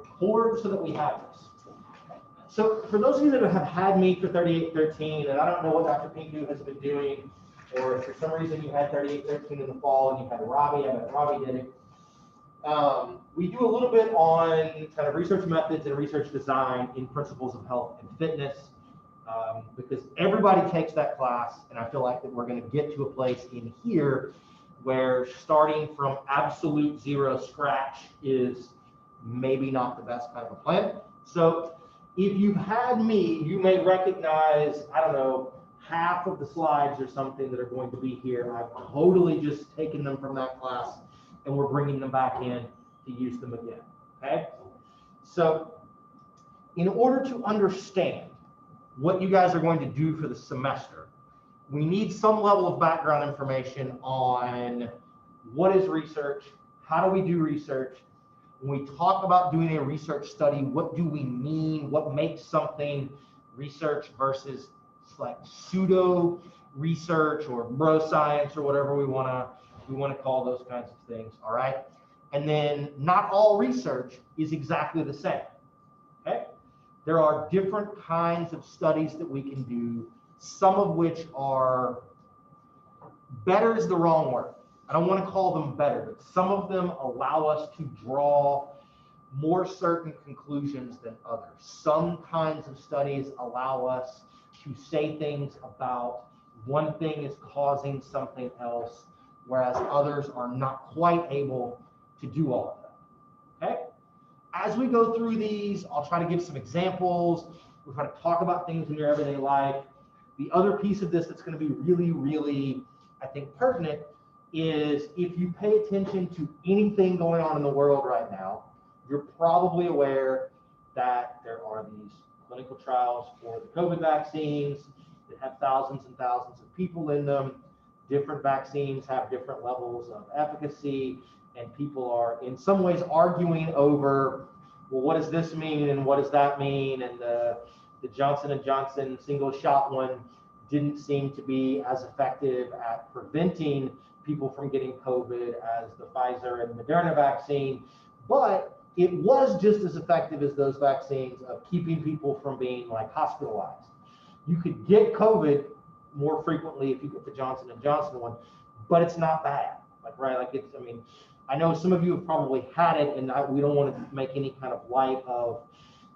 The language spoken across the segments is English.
record so that we have this. So for those of you that have had me for 3813, and I don't know what Dr. Pinku has been doing, or if for some reason you had 3813 in the fall and you had Robbie, I bet Robbie did it. We do a little bit on kind of research methods and research design in principles of health and fitness, because everybody takes that class, and I feel like that we're going to get to a place in here where starting from absolute zero scratch is maybe not the best kind of a plan. So if you've had me, you may recognize, I don't know, half of the slides or something that are going to be here. I've totally just taken them from that class and we're bringing them back in to use them again, okay? So in order to understand what you guys are going to do for the semester, we need some level of background information on what is research, how do we do research. When we talk about doing a research study, what do we mean? What makes something research versus like pseudo research or bro science or whatever we want to call those kinds of things, all right? And then not all research is exactly the same, okay? There are different kinds of studies that we can do, some of which are, better is the wrong word. I don't want to call them better, but some of them allow us to draw more certain conclusions than others. Some kinds of studies allow us to say things about one thing is causing something else, whereas others are not quite able to do all of that, okay? As we go through these, I'll try to give some examples. We'll try to talk about things in your everyday life. The other piece of this that's going to be really, really, I think, pertinent is if you pay attention to anything going on in the world right now, you're probably aware that there are these clinical trials for the COVID vaccines that have thousands and thousands of people in them. Different vaccines have different levels of efficacy, and people are in some ways arguing over, well, what does this mean and what does that mean? And the Johnson & Johnson single shot one didn't seem to be as effective at preventing people from getting COVID as the Pfizer and Moderna vaccine, but it was just as effective as those vaccines of keeping people from being like hospitalized. You could get COVID more frequently if you get the Johnson & Johnson one, but it's not bad, like, right? Like it's, I mean, I know some of you have probably had it, and we don't want to make any kind of light of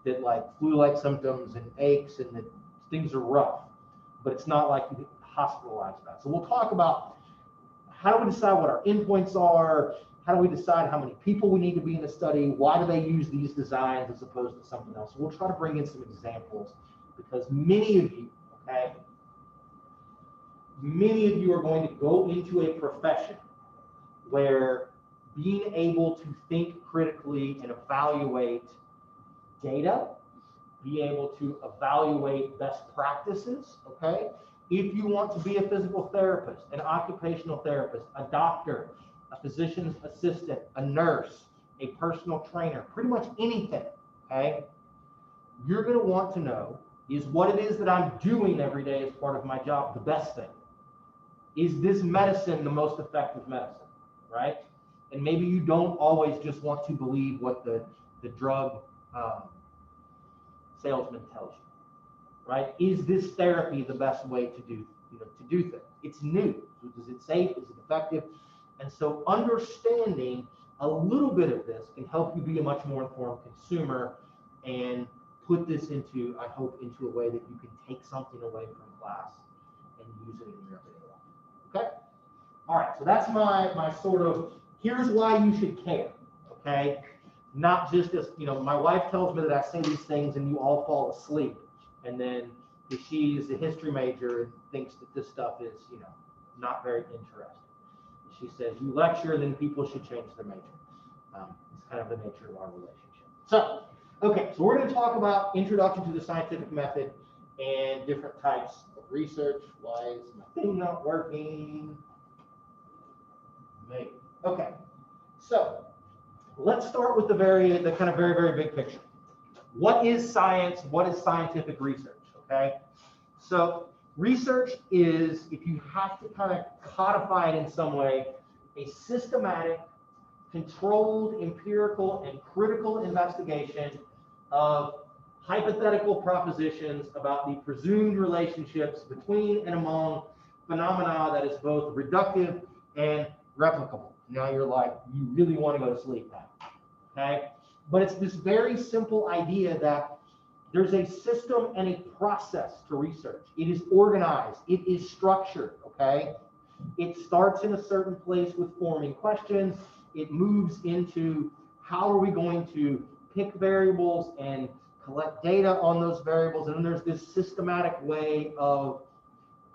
that, like flu-like symptoms and aches and that things are rough, but it's not like you get hospitalized about. So we'll talk about how do we decide what our endpoints are, how do we decide how many people we need to be in a study, why do they use these designs as opposed to something else. So we'll try to bring in some examples because many of you, okay, many of you are going to go into a profession where being able to think critically and evaluate data, be able to evaluate best practices, okay? If you want to be a physical therapist, an occupational therapist, a doctor, a physician's assistant, a nurse, a personal trainer, pretty much anything, okay? You're gonna want to know, is what it is that I'm doing every day as part of my job the best thing? Is this medicine the most effective medicine, right? And maybe you don't always just want to believe what the drug salesman tells you, right? Is this therapy the best way to do, to do things? It's new. Is it safe? Is it effective? And so understanding a little bit of this can help you be a much more informed consumer and put this into, I hope, into a way that you can take something away from class and use it in your everyday life. Okay? All right, so that's my sort of, here's why you should care, okay? Not just as, my wife tells me that I say these things and you all fall asleep. And then she's a history major and thinks that this stuff is, not very interesting. She says, you lecture, then people should change their major. It's kind of the nature of our relationship. So, okay, so we're going to talk about introduction to the scientific method and different types of research. Why is my thing not working? Maybe. Okay, so let's start with the kind of very, very big picture. What is science? What is scientific research? Okay, so research is, if you have to kind of codify it in some way, a systematic, controlled, empirical, and critical investigation of hypothetical propositions about the presumed relationships between and among phenomena that is both reductive and replicable. Now you're like, you really want to go to sleep now, okay? But it's this very simple idea that there's a system and a process to research. It is organized, it is structured, okay? It starts in a certain place with forming questions. It moves into how are we going to pick variables and collect data on those variables. And then there's this systematic way of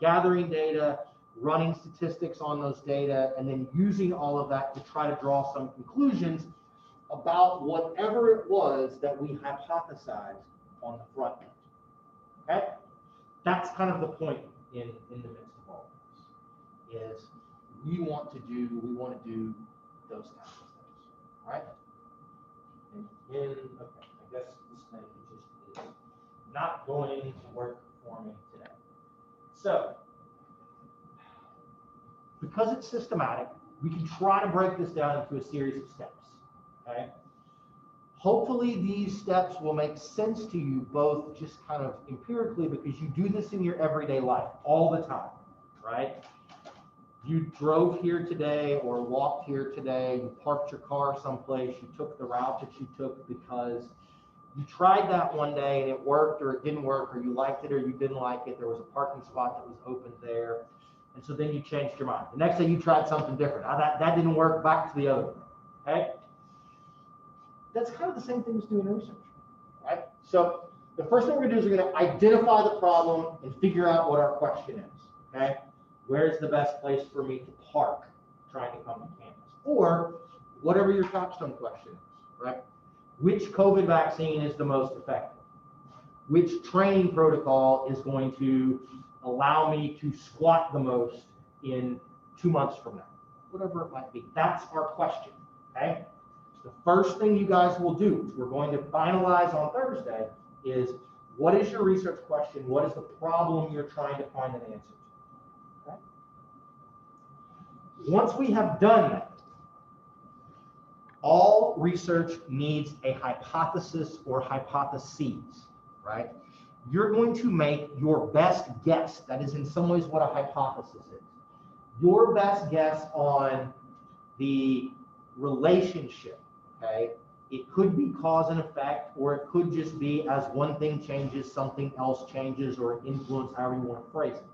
gathering data, running statistics on those data, and then using all of that to try to draw some conclusions about whatever it was that we hypothesized on the front end. Okay? That's kind of the point in the midst of all of this, is we want to do those kinds of things, right? Okay, I guess this thing just is not going to work for me today. So, because it's systematic, we can try to break this down into a series of steps, okay? Hopefully these steps will make sense to you both just kind of empirically, because you do this in your everyday life all the time, right? You drove here today or walked here today, you parked your car someplace, you took the route that you took because you tried that one day and it worked or it didn't work, or you liked it or you didn't like it, there was a parking spot that was open there, and so then you changed your mind. The next day you tried something different. Now that didn't work, back to the other one, okay? That's kind of the same thing as doing research, right? So the first thing we're gonna do is we're gonna identify the problem and figure out what our question is, okay? Where's the best place for me to park trying to come to campus? Or whatever your capstone question is, right? Which COVID vaccine is the most effective? Which training protocol is going to allow me to squat the most in 2 months from now? Whatever it might be. That's our question, okay? The first thing you guys will do, which we're going to finalize on Thursday, is what is your research question? What is the problem you're trying to find an answer to? Okay? Once we have done that, all research needs a hypothesis or hypotheses, right? You're going to make your best guess. That is in some ways what a hypothesis is. Your best guess on the relationship, okay? It could be cause and effect, or it could just be as one thing changes, something else changes, or influence, however you want to phrase it.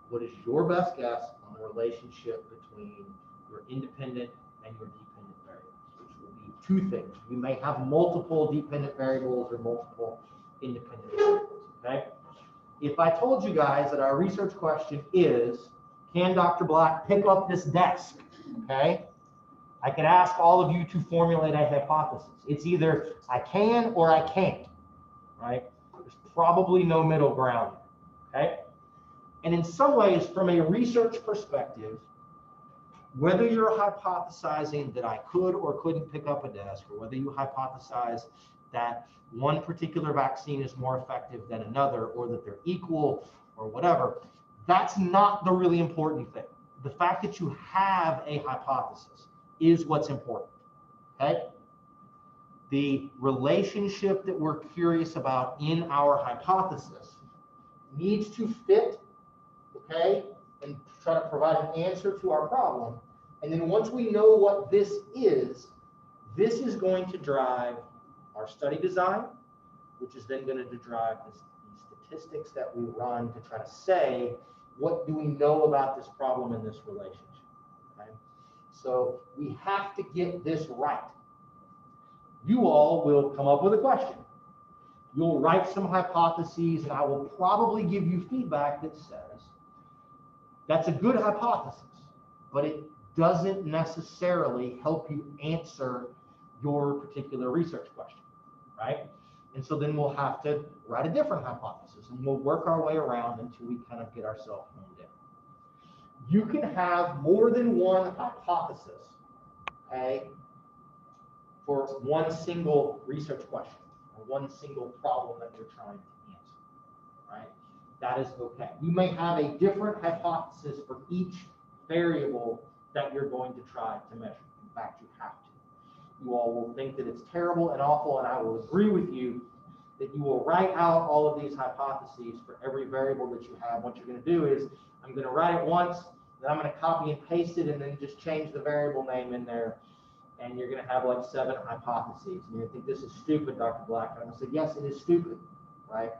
What is your best guess on the relationship between your independent and your dependent variables, which will be two things. You may have multiple dependent variables or multiple independent variables, okay? If I told you guys that our research question is, can Dr. Black pick up this desk, okay? I could ask all of you to formulate a hypothesis. It's either I can or I can't, right? There's probably no middle ground, okay? And in some ways, from a research perspective, whether you're hypothesizing that I could or couldn't pick up a desk, or whether you hypothesize that one particular vaccine is more effective than another, or that they're equal, or whatever, that's not the really important thing. The fact that you have a hypothesis is what's important, okay? The relationship that we're curious about in our hypothesis needs to fit, okay, and try to provide an answer to our problem. And then once we know what this is going to drive our study design, which is then going to drive the statistics that we run to try to say, what do we know about this problem and this relationship, okay? So we have to get this right. You all will come up with a question. You'll write some hypotheses, and I will probably give you feedback that says, that's a good hypothesis, but it doesn't necessarily help you answer your particular research question, right? And so then we'll have to write a different hypothesis, and we'll work our way around until we kind of get ourselves honed in. You can have more than one hypothesis, okay, for one single research question or one single problem that you're trying to answer, right? That is okay. You may have a different hypothesis for each variable that you're going to try to measure. In fact, you have to. You all will think that it's terrible and awful, and I will agree with you that you will write out all of these hypotheses for every variable that you have. What you're going to do is, I'm going to write it once, then I'm going to copy and paste it, and then just change the variable name in there, and you're going to have like 7 hypotheses. And you're going to think, this is stupid, Dr. Black. And I'm going to say, yes, it is stupid, right?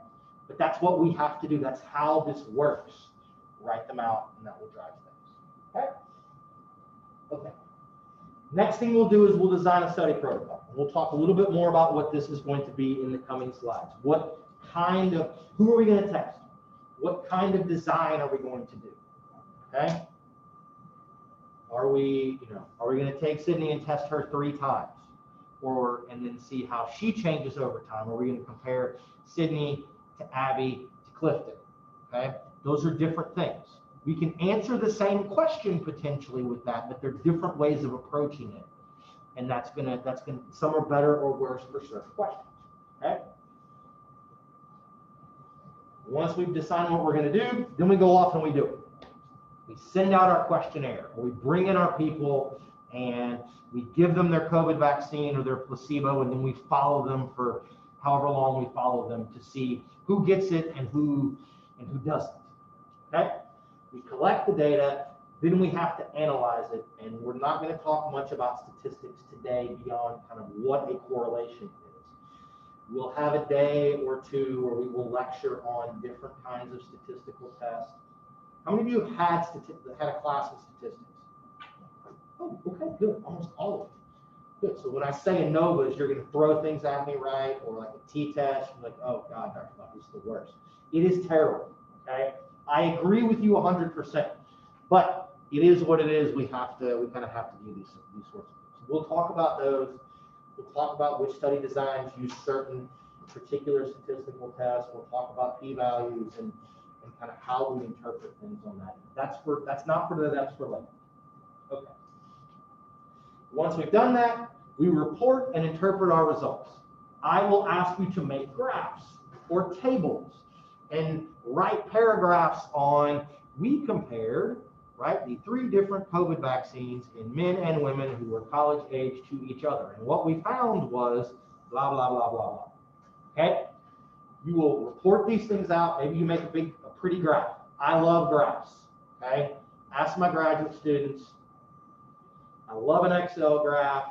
But that's what we have to do. That's how this works. Write them out, and that will drive things. Okay? Okay. Next thing we'll do is we'll design a study protocol. We'll talk a little bit more about what this is going to be in the coming slides. What kind of, who are we going to test? What kind of design are we going to do? Okay? Are we going to take Sydney and test her 3 times? And then see how she changes over time? Are we going to compare Sydney to Abby to Clifton? Okay? Those are different things. We can answer the same question potentially with that, but they're different ways of approaching it. And that's gonna, some are better or worse for certain questions. Okay? Once we've decided what we're gonna do, then we go off and we do it. We send out our questionnaire, or we bring in our people and we give them their COVID vaccine or their placebo, and then we follow them for however long we follow them to see who gets it and who doesn't. Okay? We collect the data, then we have to analyze it, and we're not going to talk much about statistics today beyond kind of what a correlation is. We'll have a day or two where we will lecture on different kinds of statistical tests. How many of you have had a class in statistics? Oh, okay, good. Almost all of you. Good. So when I say ANOVAs, you're going to throw things at me, right? Or like a t-test, you're like, oh God, Dr. Buck, this is the worst. It is terrible, okay? I agree with you 100%, but it is what it is. We kind of have to do these sorts of things. We'll talk about those. We'll talk about which study designs use certain particular statistical tests. We'll talk about p-values and kind of how we interpret things on that. That's not for today, that's for later. Okay. Once we've done that, we report and interpret our results. I will ask you to make graphs or tables and write paragraphs on, we compared, right, the 3 different COVID vaccines in men and women who were college age to each other. And what we found was blah, blah, blah, blah, blah. Okay? You will report these things out. Maybe you make a pretty graph. I love graphs. Okay? Ask my graduate students. I love an Excel graph,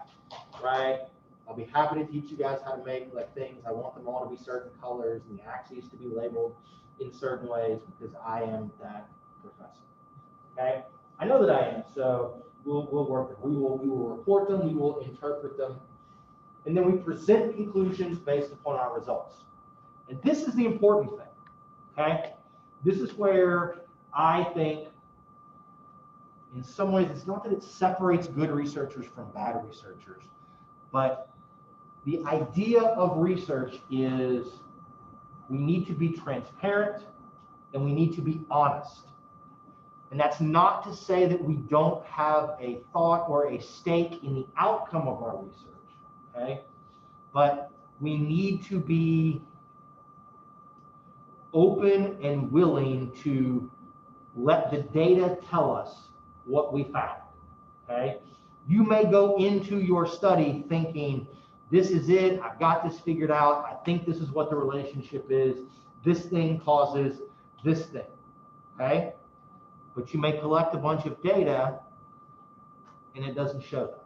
right? I'll be happy to teach you guys how to make like things. I want them all to be certain colors and the axes to be labeled in certain ways because I am that professor. Okay? I know that I am, so we'll work it. We will report them, we will interpret them, and then we present conclusions based upon our results. And this is the important thing. Okay? This is where I think in some ways it's not that it separates good researchers from bad researchers, but the idea of research is we need to be transparent and we need to be honest. And that's not to say that we don't have a thought or a stake in the outcome of our research, okay? But we need to be open and willing to let the data tell us what we found, okay? You may go into your study thinking, this is it, I've got this figured out, I think this is what the relationship is, this thing causes this thing, okay? But you may collect a bunch of data and it doesn't show that.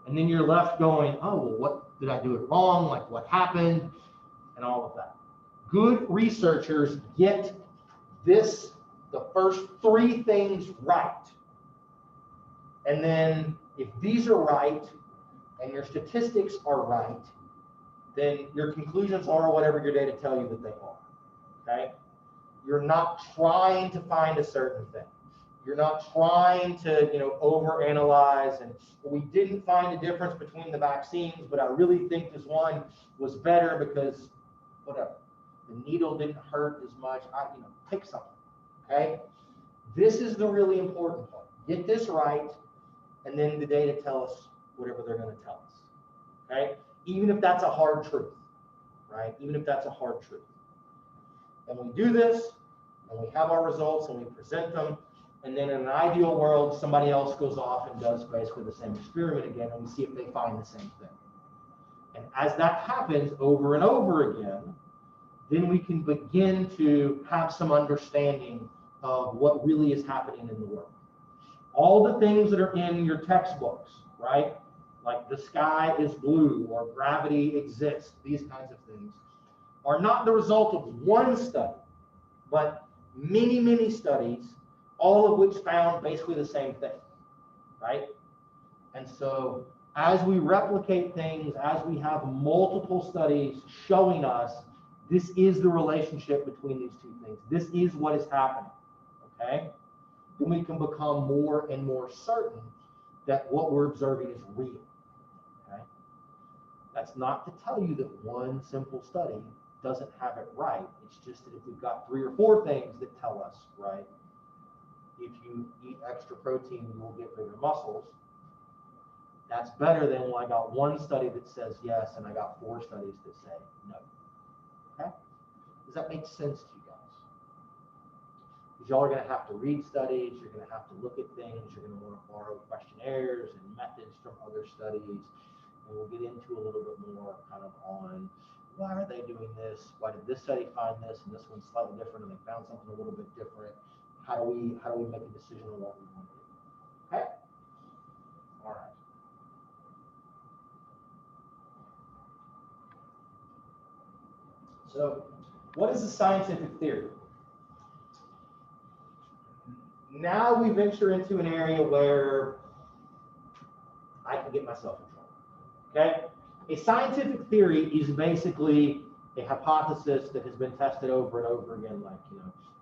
And then you're left going, oh, well, what did I do it wrong? Like what happened? And all of that. Good researchers get this, the first 3 things right. And then if these are right and your statistics are right, then your conclusions are whatever your data tell you that they are, okay? You're not trying to find a certain thing. You're not trying to, overanalyze and we didn't find a difference between the vaccines, but I really think this one was better because whatever. The needle didn't hurt as much. Pick something, okay? This is the really important part. Get this right, and then the data tell us whatever they're going to tell us, okay? Even if that's a hard truth, right? Even if that's a hard truth. And we do this, and we have our results, and we present them, And then in an ideal world, somebody else goes off and does basically the same experiment again, and we see if they find the same thing. And as that happens over and over again, then we can begin to have some understanding of what really is happening in the world. All the things that are in your textbooks, right? Like the sky is blue or gravity exists, these kinds of things, are not the result of one study, but many, many studies, all of which found basically the same thing, right? And so as we replicate things, as we have multiple studies showing us this is the relationship between these two things, this is what is happening, okay? Then we can become more and more certain that what we're observing is real, okay? That's not to tell you that one simple study doesn't have it right. It's just that if we've got 3 or 4 things that tell us, right, if you eat extra protein, you will get bigger muscles, that's better than when I got one study that says yes, and I got 4 studies that say no. Okay? Does that make sense to you guys? Because y'all are going to have to read studies, you're going to have to look at things, you're going to want to borrow questionnaires and methods from other studies, and we'll get into a little bit more kind of on why are they doing this, why did this study find this, and this one's slightly different, and they found something a little bit different. How do we make a decision on what we want to do? Okay? All right. So, what is a scientific theory? Now we venture into an area where I can get myself in trouble. Okay? A scientific theory is basically a hypothesis that has been tested over and over again, like,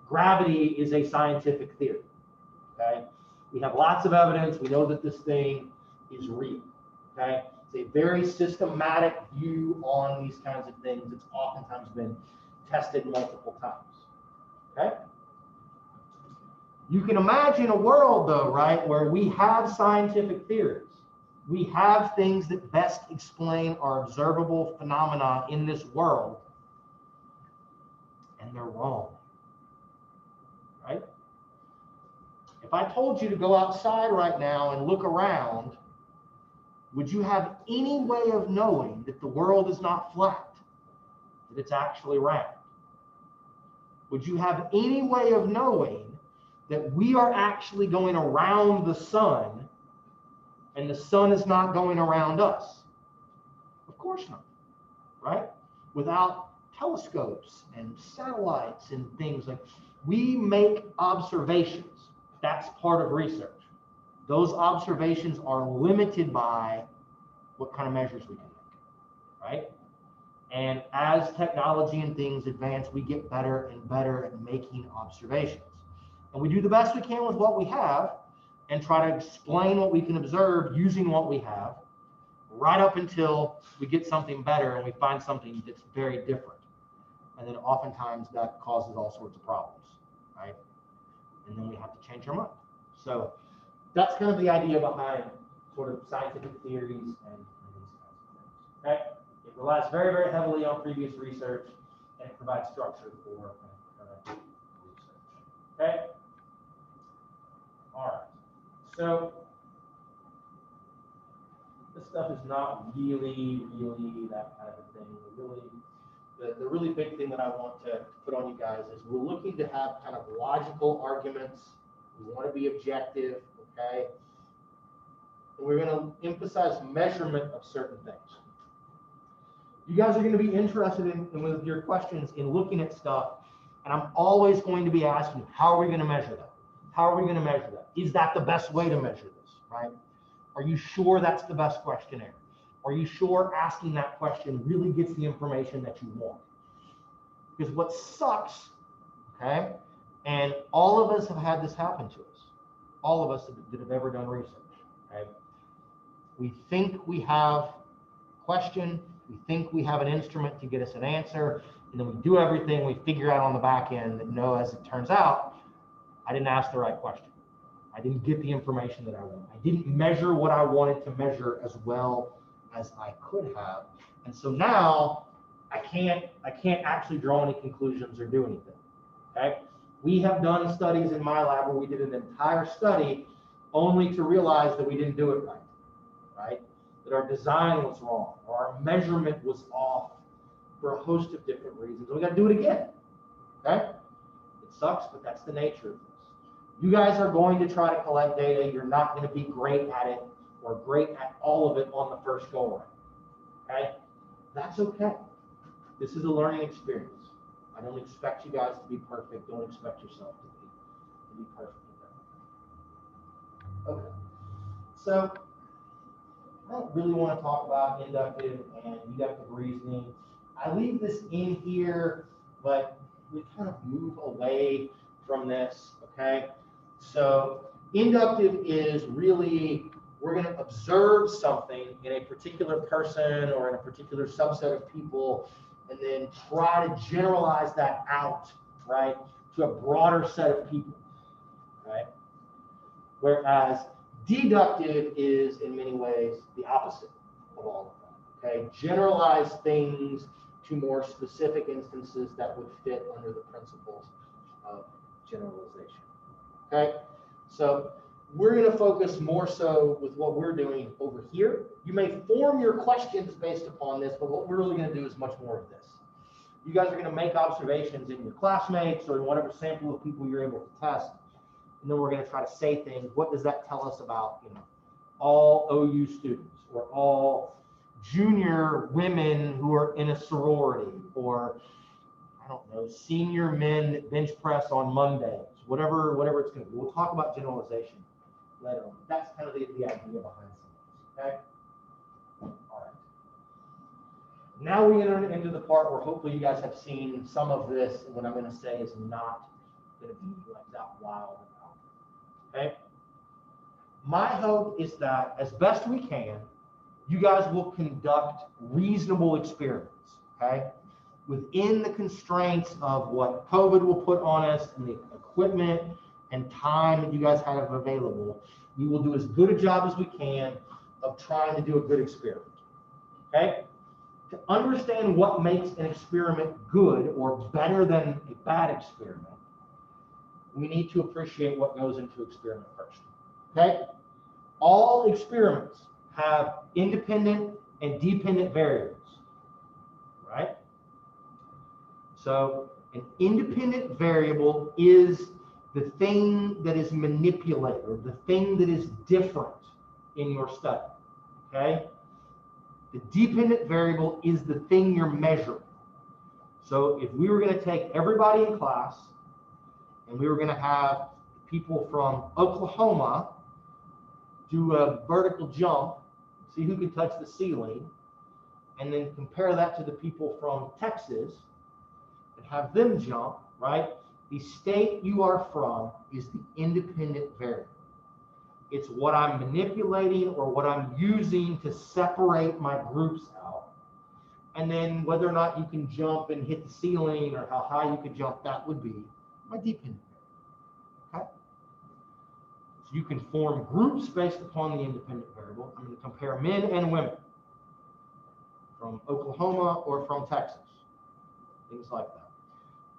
gravity is a scientific theory. Okay? We have lots of evidence. We know that this thing is real. Okay? It's a very systematic view on these kinds of things. It's oftentimes been tested multiple times. Okay? You can imagine a world, though, right, where we have scientific theories. We have things that best explain our observable phenomena in this world, and they're wrong. Right? If I told you to go outside right now and look around, would you have any way of knowing that the world is not flat, that it's actually round? Would you have any way of knowing that we are actually going around the sun and the sun is not going around us? Of course not, right? Without telescopes and satellites and things like, we make observations. That's part of research. Those observations are limited by what kind of measures we can make, right? And as technology and things advance, we get better and better at making observations. And we do the best we can with what we have and try to explain what we can observe using what we have, right up until we get something better and we find something that's very different. And then oftentimes that causes all sorts of problems, right? And then we have to change our mind. So that's kind of the idea behind sort of scientific theories and these kinds of things. Okay? It relies very, very heavily on previous research, and it provides structure for research. Okay? All right. So this stuff is not really that kind of a thing. The really big thing that I want to put on you guys is we're looking to have kind of logical arguments. We want to be objective, okay? And we're going to emphasize measurement of certain things. You guys are going to be interested in with your questions in looking at stuff, and I'm always going to be asking you, how are we going to measure that? How are we going to measure that? Is that the best way to measure this, right? Are you sure that's the best questionnaire? Are you sure asking that question really gets the information that you want? Because what sucks, okay, and all of us have had this happen to us, all of us that have ever done research, okay? We think we have a question, we think we have an instrument to get us an answer, and then we do everything, we figure out on the back end that no, as it turns out, I didn't ask the right question. I didn't get the information that I wanted. I didn't measure what I wanted to measure as well as I could have. And so now I can't actually draw any conclusions or do anything. Okay? We have done studies in my lab where we did an entire study only to realize that we didn't do it right, right? That our design was wrong, or our measurement was off for a host of different reasons. We got to do it again, okay? It sucks, but that's the nature of this. You guys are going to try to collect data. You're not going to be great at it or great at all of it on the first go around, okay? That's okay. This is a learning experience. I don't expect you guys to be perfect. Don't expect yourself to be perfect. Okay. So I don't really want to talk about inductive and deductive reasoning. I leave this in here, but we kind of move away from this, okay? So inductive is really, we're going to observe something in a particular person or in a particular subset of people, and then try to generalize that out, right, to a broader set of people, right? Whereas deductive is, in many ways, the opposite of all of that, okay? Generalize things to more specific instances that would fit under the principles of generalization, okay? So we're going to focus more so with what we're doing over here. You may form your questions based upon this, but what we're really going to do is much more of this. You guys are going to make observations in your classmates or in whatever sample of people you're able to test, and then we're going to try to say things. What does that tell us about, you know, all OU students or all junior women who are in a sorority, or I don't know, senior men that bench press on Mondays, whatever it's going to be. We'll talk about generalization later on. That's kind of the idea behind some of this, okay? All right. Now we enter into the part where hopefully you guys have seen some of this, and what I'm going to say is not going to be like that wild about, okay? My hope is that as best we can, you guys will conduct reasonable experiments, okay? Within the constraints of what COVID will put on us and the equipment and time that you guys have available, we will do as good a job as we can of trying to do a good experiment, okay? To understand what makes an experiment good or better than a bad experiment, we need to appreciate what goes into experiment first, okay? All experiments have independent and dependent variables, right? So an independent variable is the thing that is manipulated, or the thing that is different in your study, okay? The dependent variable is the thing you're measuring. So if we were going to take everybody in class and we were going to have people from Oklahoma do a vertical jump, see who can touch the ceiling, and then compare that to the people from Texas and have them jump, right? The state you are from is the independent variable. It's what I'm manipulating or what I'm using to separate my groups out. And then whether or not you can jump and hit the ceiling or how high you could jump, that would be my dependent variable, okay? So you can form groups based upon the independent variable. I'm going to compare men and women from Oklahoma or from Texas, things like that.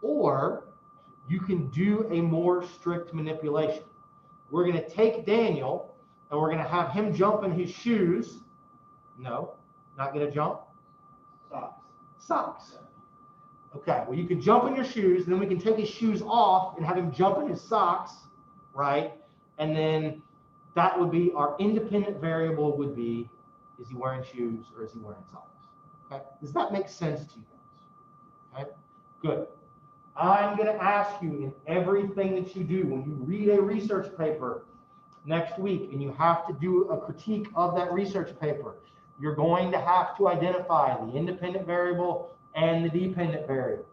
Or you can do a more strict manipulation. We're going to take Daniel and we're going to have him jump in his shoes. No, not going to jump. Socks. Socks. Okay, well, you can jump in your shoes, then we can take his shoes off and have him jump in his socks, right? And then that would be our independent variable would be, is he wearing shoes or is he wearing socks? Okay, does that make sense to you guys? Okay, good. I'm going to ask you in everything that you do, when you read a research paper next week and you have to do a critique of that research paper, you're going to have to identify the independent variable and the dependent variable.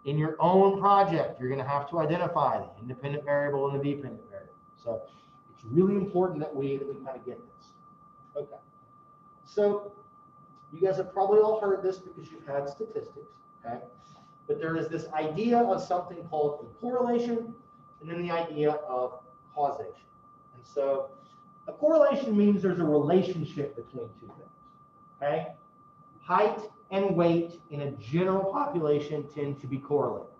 In your own project, you're going to have to identify the independent variable and the dependent variable. So it's really important that we kind of get this. Okay. So you guys have probably all heard this because you've had statistics, okay? But there is this idea of something called a correlation and then the idea of causation. And so a correlation means there's a relationship between two things, okay? Height and weight in a general population tend to be correlated.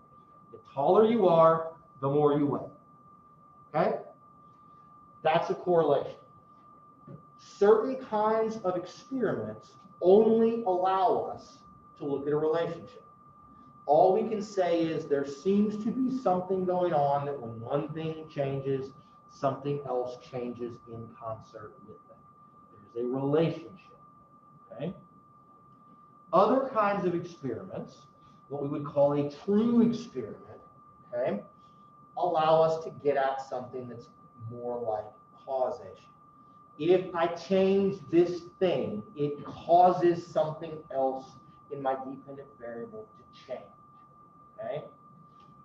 The taller you are, the more you win. Okay? That's a correlation. Certain kinds of experiments only allow us to look at a relationship. All we can say is there seems to be something going on that when one thing changes, something else changes in concert with it. There's a relationship. Okay? Other kinds of experiments, what we would call a true experiment, okay, allow us to get at something that's more like causation. If I change this thing, it causes something else in my dependent variable to change. Okay?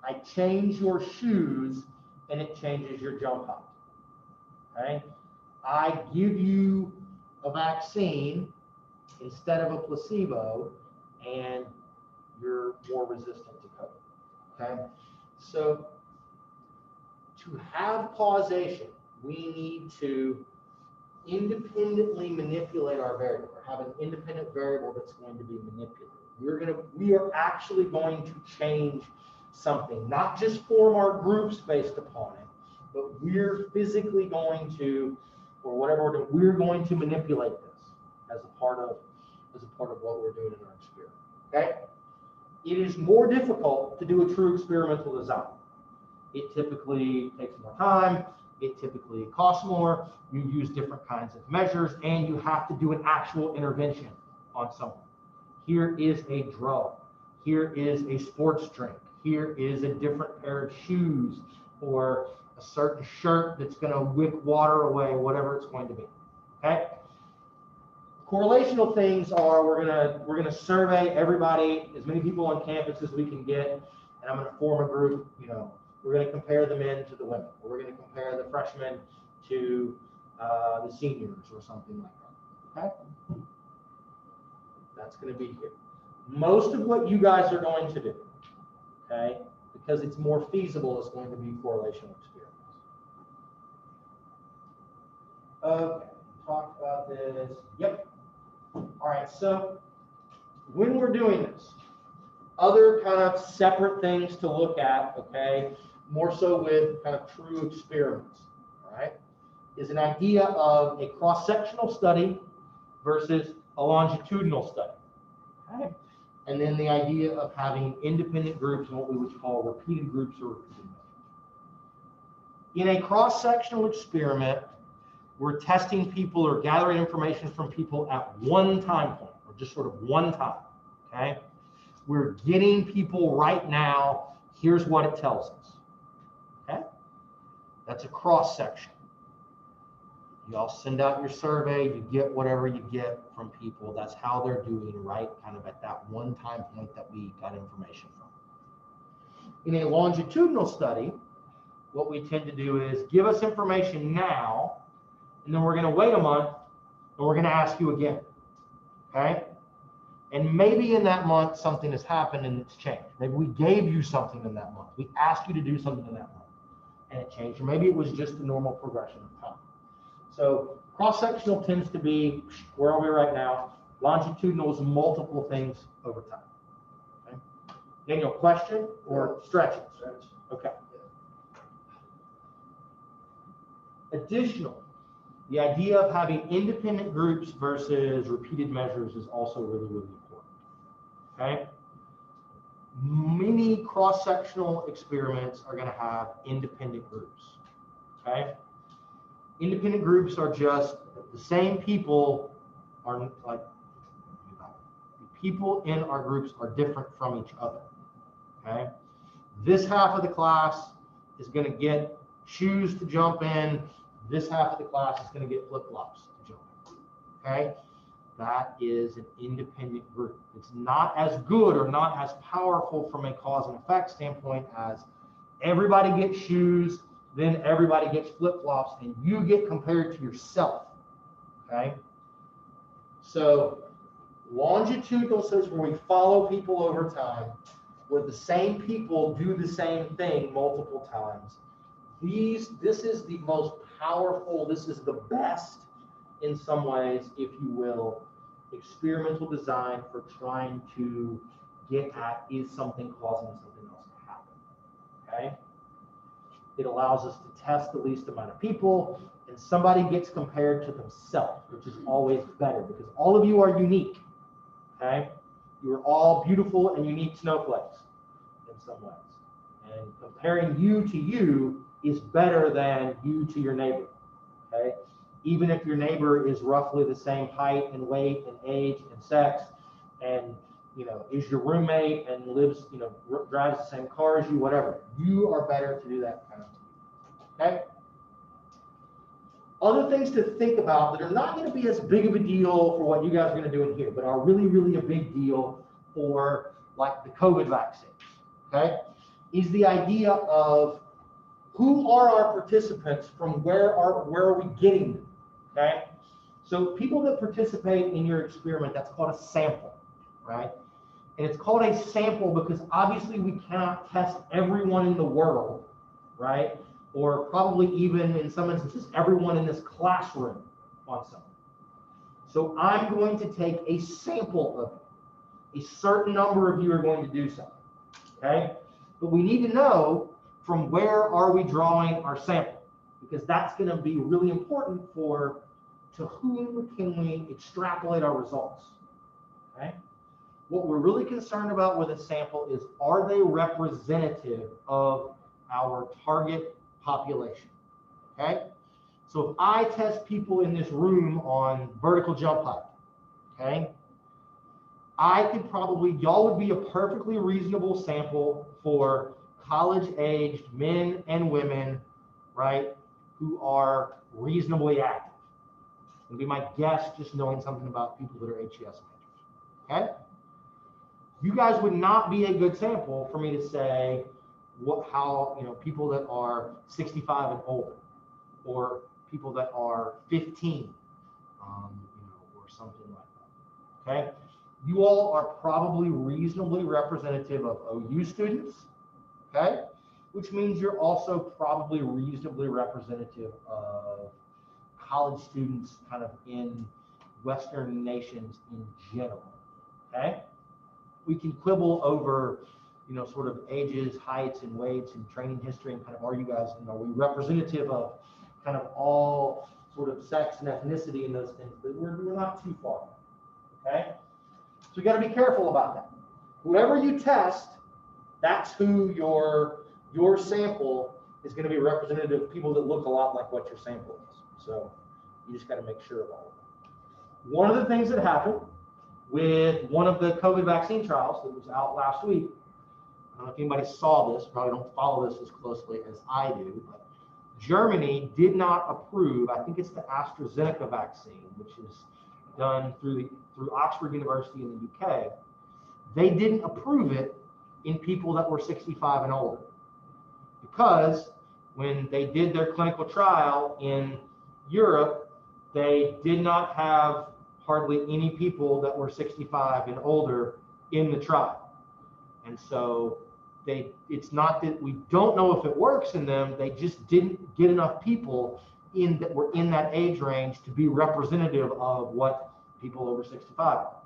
I change your shoes and it changes your jump height. Okay? I give you a vaccine instead of a placebo and you're more resistant to COVID. Okay? So to have causation, we need to independently manipulate our variable, or have an independent variable that's going to be manipulated. We are actually going to change something, not just form our groups based upon it, but we're physically going to, or whatever we're doing, we're going to manipulate this as a part of what we're doing in our experiment. Okay? It is more difficult to do a true experimental design. It typically takes more time. It typically costs more. You use different kinds of measures, and you have to do an actual intervention on someone. Here is a drug. Here is a sports drink. Here is a different pair of shoes, or a certain shirt that's going to wick water away, whatever it's going to be. Okay? Correlational things are we're gonna survey everybody, as many people on campus as we can get, and I'm going to form a group. We're going to compare the men to the women. Or we're going to compare the freshmen to the seniors or something like that. Okay? That's going to be here. Most of what you guys are going to do, okay, because it's more feasible, is going to be correlational experiments. Okay, talk about this. Yep. All right, so when we're doing this, other kind of separate things to look at, okay, more so with kind of true experiments, all right, is an idea of a cross-sectional study versus a longitudinal study, okay? And then the idea of having independent groups and what we would call repeated groups or repeated measures. In a cross-sectional experiment, we're testing people or gathering information from people at one time point, or just sort of one time, okay? We're getting people right now, here's what it tells us. Okay? That's a cross section. You all send out your survey, you get whatever you get from people. That's how they're doing, right? Kind of at that one time point that we got information from. In a longitudinal study, what we tend to do is give us information now, and then we're going to wait a month, and we're going to ask you again. Okay? And maybe in that month, something has happened and it's changed. Maybe we gave you something in that month. We asked you to do something in that month, and it changed. Or maybe it was just the normal progression of time. So cross-sectional tends to be, where are we right now? Longitudinal is multiple things over time. Okay? Daniel, question or stretches? Okay. Additional, the idea of having independent groups versus repeated measures is also really, really important. Okay? Many cross-sectional experiments are going to have independent groups. Okay? Independent groups are just the same people are like, the people in our groups are different from each other. Okay? This half of the class is going to get shoes to jump in. This half of the class is going to get flip-flops to jump in. Okay? That is an independent group. It's not as good or not as powerful from a cause and effect standpoint as everybody gets shoes, then everybody gets flip-flops, and you get compared to yourself. Okay? So longitudinal says where we follow people over time, where the same people do the same thing multiple times. This is the most powerful, this is the best in some ways, if you will, experimental design for trying to get at, is something causing something else to happen. Okay? It allows us to test the least amount of people, and somebody gets compared to themselves, which is always better because all of you are unique, okay? You are all beautiful and unique snowflakes in some ways. And comparing you to you is better than you to your neighbor, okay? Even if your neighbor is roughly the same height and weight and age and sex and, you know, is your roommate and lives, you know, drives the same car as you, whatever. You are better to do that kind of thing, okay? Other things to think about that are not going to be as big of a deal for what you guys are going to do in here, but are really, really a big deal for like the COVID vaccines, okay, is the idea of who are our participants from where are we getting them, okay? So people that participate in your experiment, that's called a sample, right? And it's called a sample because obviously we cannot test everyone in the world, right? Or probably even in some instances, everyone in this classroom on something. So I'm going to take a sample of you. A certain number of you are going to do something, okay? But we need to know from where are we drawing our sample, because that's going to be really important for to whom can we extrapolate our results, okay? What we're really concerned about with a sample is, are they representative of our target population, okay? So if I test people in this room on vertical jump height, okay, I could probably, y'all would be a perfectly reasonable sample for college-aged men and women, right, who are reasonably active. It would be my guess, just knowing something about people that are HES majors, okay? You guys would not be a good sample for me to say how, you know, people that are 65 and older, or people that are 15, you know, or something like that, okay? You all are probably reasonably representative of OU students, okay? Which means you're also probably reasonably representative of college students kind of in Western nations in general, okay? We can quibble over, you know, sort of ages, heights, and weights, and training history, and kind of are you guys, you know, are we representative of kind of all sort of sex and ethnicity and those things, but we're not too far, okay? So you got to be careful about that. Whoever you test, that's who your sample is going to be representative of people that look a lot like what your sample is. So you just got to make sure of all of that. One of the things that happened with one of the COVID vaccine trials that was out last week, I don't know if anybody saw this, probably don't follow this as closely as I do, but Germany did not approve, I think it's the AstraZeneca vaccine, which is done through Oxford University in the UK. They didn't approve it in people that were 65 and older, because when they did their clinical trial in Europe, they did not have hardly any people that were 65 and older in the trial. And so it's not that we don't know if it works in them, they just didn't get enough people in that were in that age range to be representative of what people over 65 are.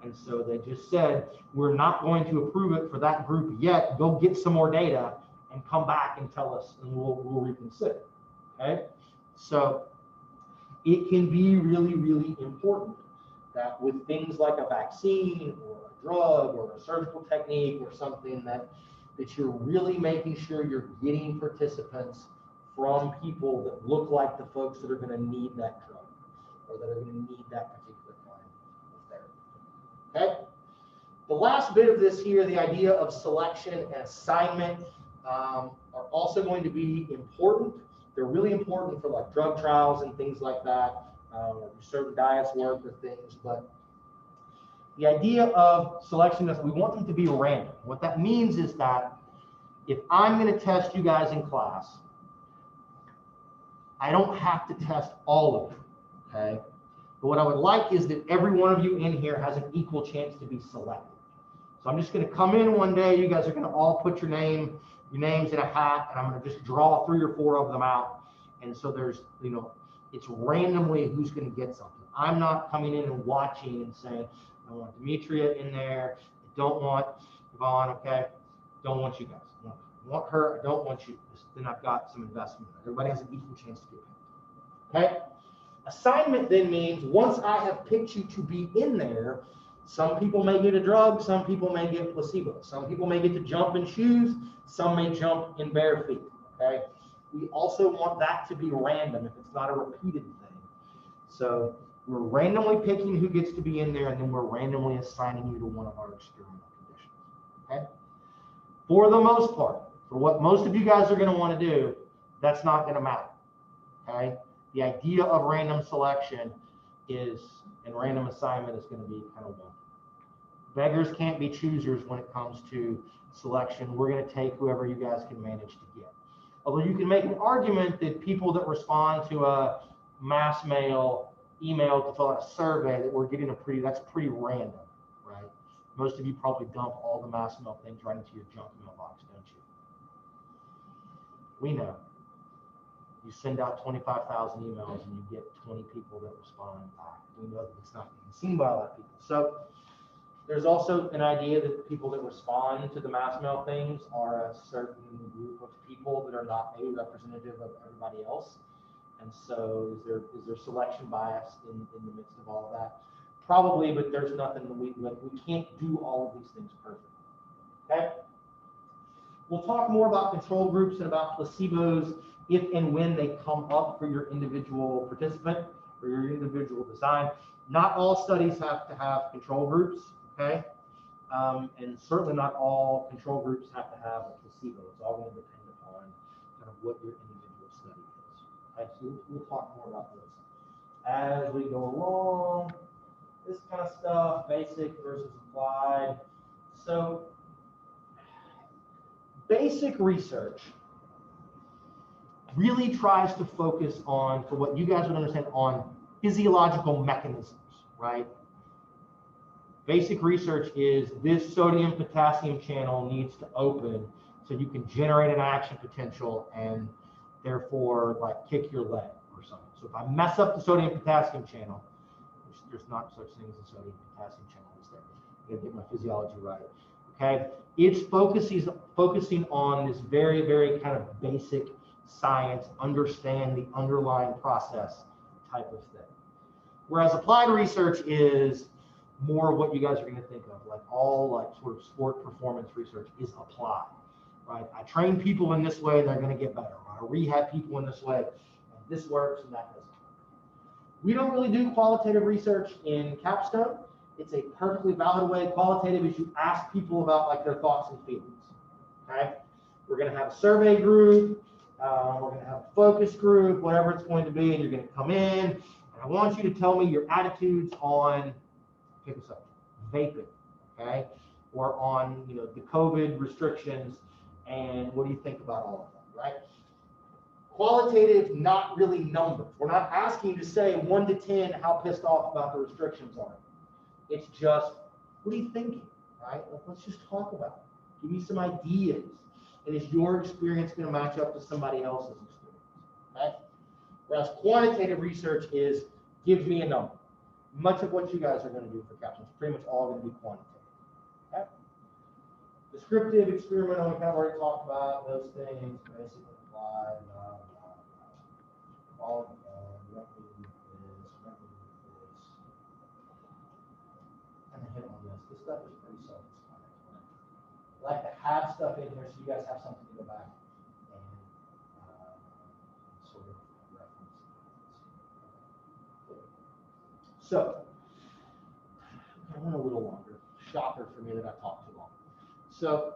And so they just said, we're not going to approve it for that group yet. Go get some more data and come back and tell us, and we'll reconsider, okay? So it can be really, really important that with things like a vaccine or a drug or a surgical technique or something, that you're really making sure you're getting participants from people that look like the folks that are going to need that drug or that are going to need that particular kind of therapy, okay? The last bit of this here, the idea of selection and assignment, are also going to be important. They're really important for like drug trials and things like that. Certain diets work or things, but the idea of selection is we want them to be random. What that means is that if I'm going to test you guys in class, I don't have to test all of you, okay? But what I would like is that every one of you in here has an equal chance to be selected. So I'm just going to come in one day, you guys are going to all put your names in a hat, and I'm going to just draw 3 or 4 of them out. And so there's, you know, it's randomly who's going to get something. I'm not coming in and watching and saying, I want Demetria in there, I don't want Yvonne, okay? Don't want you guys. I I want her, I don't want you. Then I've got some investment. Everybody has an equal chance to get picked. Okay? Assignment then means once I have picked you to be in there, some people may get a drug, some people may get placebo, some people may get to jump in shoes, some may jump in bare feet. Okay? We also want that to be random if it's not a repeated thing. So we're randomly picking who gets to be in there, and then we're randomly assigning you to one of our experimental conditions. Okay? For the most part, for what most of you guys are going to want to do, that's not going to matter. Okay? The idea of random selection is, and random assignment is going to be kind of one. Beggars can't be choosers when it comes to selection. We're going to take whoever you guys can manage to get. Although you can make an argument that people that respond to a mass mail email to fill out a survey, that we're getting that's pretty random, right? Most of you probably dump all the mass mail things right into your junk mailbox, don't you? We know. You send out 25,000 emails and you get 20 people that respond back. We know that it's not being seen by a lot of people. So there's also an idea that the people that respond to the mass mail things are a certain group of people that are not maybe representative of everybody else. And so is there selection bias in the midst of all of that? Probably, but there's nothing that we can't do all of these things perfectly. Okay? We'll talk more about control groups and about placebos if and when they come up for your individual participant or your individual design. Not all studies have to have control groups, okay? And certainly not all control groups have to have a placebo. It's all going to depend upon kind of what your individual study is. Okay, so we'll talk more about this as we go along. This kind of stuff, basic versus applied. So basic research really tries to focus on, for what you guys would understand, on physiological mechanisms, right? Basic research is this sodium-potassium channel needs to open so you can generate an action potential and therefore like kick your leg or something. So if I mess up the sodium-potassium channel, which there's not such thing as a sodium-potassium channel, is there? I gotta get my physiology right. Okay, it's focusing on this very, very kind of basic science, understand the underlying process type of thing. Whereas applied research is more of what you guys are going to think of, like all like sort of sport performance research is applied, right? I train people in this way and they're going to get better. I rehab people in this way and this works and that doesn't work. We don't really do qualitative research in Capstone. It's a perfectly valid way. Qualitative is you ask people about like their thoughts and feelings, okay? We're going to have a survey group. We're going to have a focus group, whatever it's going to be, and you're going to come in, and I want you to tell me your attitudes on, pick a subject, vaping, okay, or on, you know, the COVID restrictions, and what do you think about all of them, right? Qualitative, not really numbers. We're not asking you to say 1 to 10 how pissed off about the restrictions are. It's just, what are you thinking, right? Let's just talk about it. Give me some ideas. And is your experience going to match up to somebody else's experience? Okay? Whereas quantitative research is, give me a number. Much of what you guys are going to do for Capstone is pretty much all going to be quantitative. Okay? Descriptive, experimental, we kind of already talked about those things. Basic, applied, all don't need this, don't need this. And hit on this. This stuff is pretty self-explanatory. I like to have stuff in here so you guys have something to go back and sort of reference. So, I went a little longer. Shocker for me that I talked too long. So,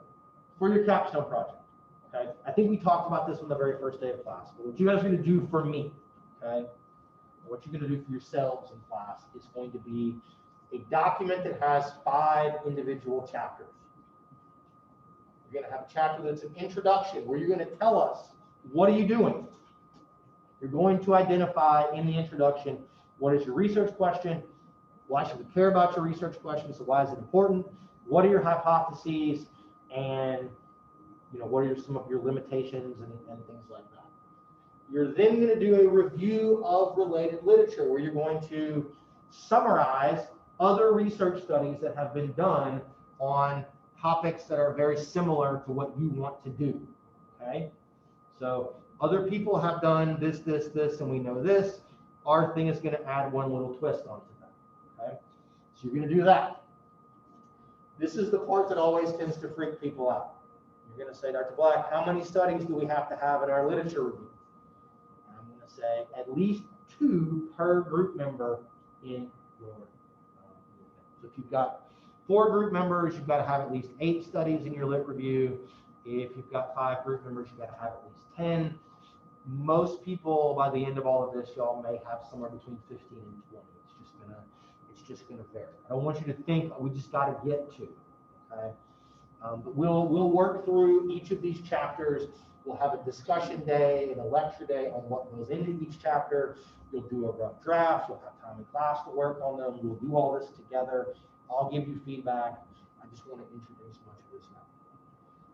for your capstone project, okay, I think we talked about this on the very first day of class, but what you guys are going to do for me, okay, what you're going to do for yourselves in class is going to be a document that has 5 individual chapters. You're going to have a chapter that's an introduction where you're going to tell us, what are you doing? You're going to identify in the introduction, what is your research question? Why should we care about your research question? So why is it important? What are your hypotheses? And you know, what are some of your limitations and things like that? You're then going to do a review of related literature where you're going to summarize other research studies that have been done on topics that are very similar to what you want to do, okay? So other people have done this, this, this, and we know this. Our thing is going to add one little twist onto that, okay? So you're going to do that. This is the part that always tends to freak people out. You're going to say, Dr. Black, how many studies do we have to have in our literature review? And I'm going to say at least 2 per group member in your so if you've got 4 group members, you've got to have at least 8 studies in your lit review. If you've got 5 group members, you've got to have at least 10. Most people, by the end of all of this, y'all may have somewhere between 15 and 20. It's just gonna vary. I don't want you to think we just got to get to, okay? But we'll work through each of these chapters. We'll have a discussion day and a lecture day on what goes into each chapter. You'll do a rough draft. You'll have time in class to work on them. We'll do all this together. I'll give you feedback. I just want to introduce much of this now.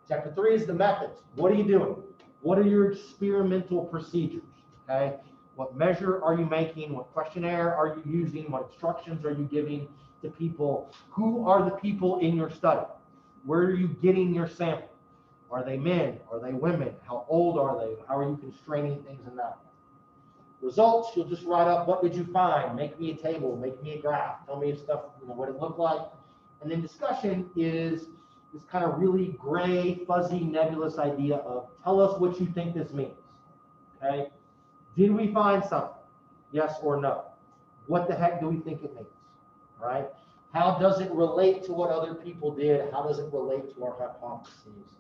Chapter 3 is the methods. What are you doing? What are your experimental procedures? Okay. What measure are you making? What questionnaire are you using? What instructions are you giving to people? Who are the people in your study? Where are you getting your sample? Are they men? Are they women? How old are they? How are you constraining things in that way? Results, you'll just write up, what did you find? Make me a table, make me a graph, tell me stuff, what it looked like. And then discussion is this kind of really gray, fuzzy, nebulous idea of tell us what you think this means. Okay? Did we find something? Yes or no? What the heck do we think it means? Right? How does it relate to what other people did? How does it relate to our hypotheses?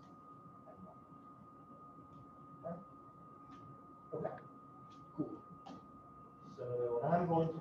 Okay. Cool. So what I'm going to